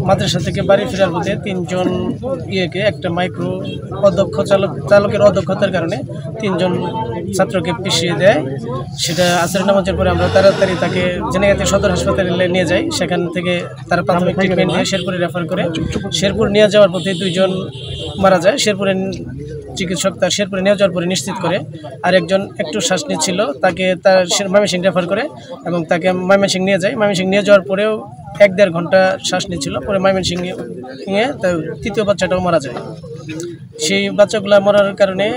মাদ্রাসা থেকে বাড়ি ফেরার পথে তিনজন ইয়েকে একটা মাইক্রো চালকের অদক্ষতার কারণে তিনজন ছাত্রকে পিছিয়ে দেয়। সেটা আসরের নামাজের পরে আমরা তাড়াতাড়ি তাকে জেনেগাতি সদর হাসপাতালে নিয়ে যাই। সেখান থেকে তারা প্রাথমিক ট্রিটমেন্ট দিয়ে শেরপুরে রেফার করে। শেরপুর নিয়ে যাওয়ার পথে দুইজন মারা যায়। চিকিৎসক তার শেরপুরে নিয়ে যাওয়ার পরে নিশ্চিত করে আর একজন একটু শ্বাস নিচ্ছিল, তাকে তার ময়মনসিংহ রেফার করে এবং তাকে ময়মনসিংহ নিয়ে যায়। ময়মনসিংহ নিয়ে যাওয়ার পরেও 1-1.5 ঘন্টা শ্বাস নিচ্ছিল, পরে ময়মনসিংহে নিয়ে তার তৃতীয় বাচ্চাটাও মারা যায়। সেই বাচ্চাগুলো মরার কারণে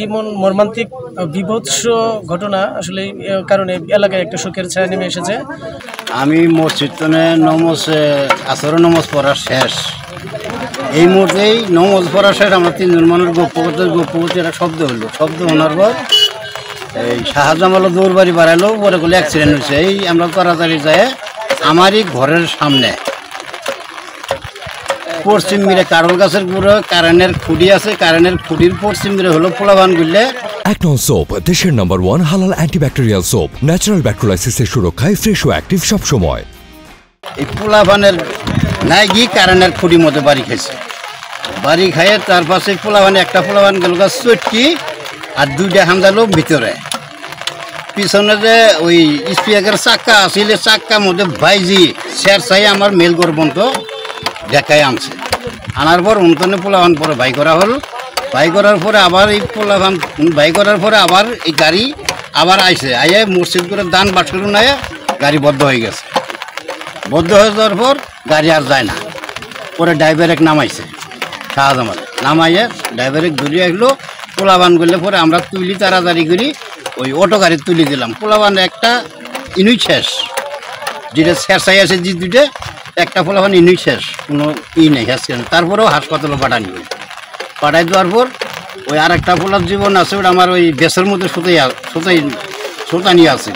এমন মর্মান্তিক বিভৎস ঘটনা আসলে কারণে এলাকায় একটা শোকের ছায়া নেমে এসেছে। আমি মসজিদ আসর নমাজ পড়ার শেষ, এই মুহূর্তেই নমাজ পড়ার শেষ আমরা তিনজন মানুষ গপ্প করতে একটা শব্দ হলো। শব্দ শোনার পর এই শাহজামাল দৌড় বাড়ি বাড়াইলো, পরে করলে অ্যাক্সিডেন্ট হয়েছে। এই আমরা তাড়াতাড়ি যায় আমারই ঘরের সামনে পশ্চিম মিরে কারল গাছের পুরো কারেন্টের খুঁটি আছে, কারেন্টের খুঁটির পশ্চিম মিরে হলো পোলাবান গুললে। একনন সোপ দেশের নম্বর 1 হালাল অ্যান্টিব্যাকটেরিয়াল সোপ, ন্যাচারাল ব্যাকটেরিয়ালাইসিসের সুরক্ষায় ফ্রেশ ও অ্যাক্টিভ সব সময়। এই পোলাবানের নাই গিয়ে কারেন্টের খুঁটির মধ্যে বাড়ি খাইছে। বাড়ি খাইয়ে তার পাশে পোলাবানে একটা পোলাবান গেল গাছ চটকি আর 2টা হামদালো ভিতরে। পিছনে যে ওই স্পিয়াকের চাক্কা আছিল, চাক্কার মধ্যে ভাইজি শের চাই আমার মেল গর্বন্ত দেখাই আনছে। আনার পর অন্তনে পোলাবান পরে ভাই করা হল। ভাই করার পরে আবার এই পোলাবান ভাই করার পরে আবার এই গাড়ি আবার আইছে, আইয়ে মসজিদ করে দান বাটুর নাই গাড়ি বদ্ধ হয়ে গেছে। বদ্ধ হয়ে যাওয়ার পর গাড়ি আর যায় না। পরে ড্রাইভারে নামাইছে শাহজামাল, নামাইয়ে ড্রাইভারে ঘুরিয়ে আসলো। পোলাবান করলে পরে আমরা তুলি তাড়াতাড়ি করি ওই অটো গাড়ি তুলি দিলাম। পোলাবান একটা ইনুই শেষ, যেটা শেরসাই আছে যে দুইটা, একটা পোলাবান ইনুই শেষ, কোনো নেই শেষ। তারপরেও হাসপাতালে পাঠাই দেওয়ার পর ওই আর একটা পোলার জীবন আছে, ওটা আমার ওই দেশের মধ্যে সুতানি আছে।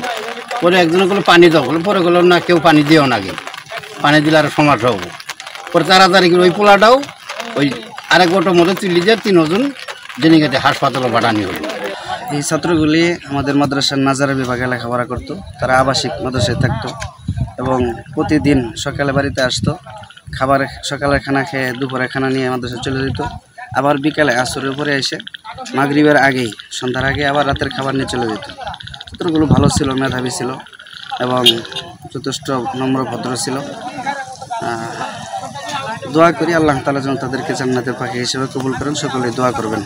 পরে একজনে বললো পানি দাও, বলে পরে বললো না কেউ পানি দিও না, পানি দিলে আর সমস্যা হবো। পরে তাড়াতাড়ি করে ওই পোলাটাও ওই আরেক অটোর মধ্যে তুলি দিয়ে 3জন জেনেগাতি হাসপাতালে পাঠানি হলো। এই ছাত্রগুলি আমাদের মাদ্রাসার নাজারা বিভাগে লেখাপড়া করতো। তারা আবাসিক মাদ্রাসায় থাকতো এবং প্রতিদিন সকালে বাড়িতে আসতো, সকালের খানা খেয়ে দুপুরে খানা নিয়ে মাদ্রাসায় চলে যেত। আবার বিকালে আসরের উপরে এসে মাগরিবের আগেই সন্ধ্যার আগে আবার রাতের খাবার নিয়ে চলে যেত। ছাত্রগুলো ভালো ছিল, মেধাবী ছিল এবং যথেষ্ট নম্র ভদ্র ছিল। দোয়া করি আল্লাহ তাআলা যেন তাদেরকে জান্নাতের পাখি হিসেবে কবুল করেন। সকলে দোয়া করবেন।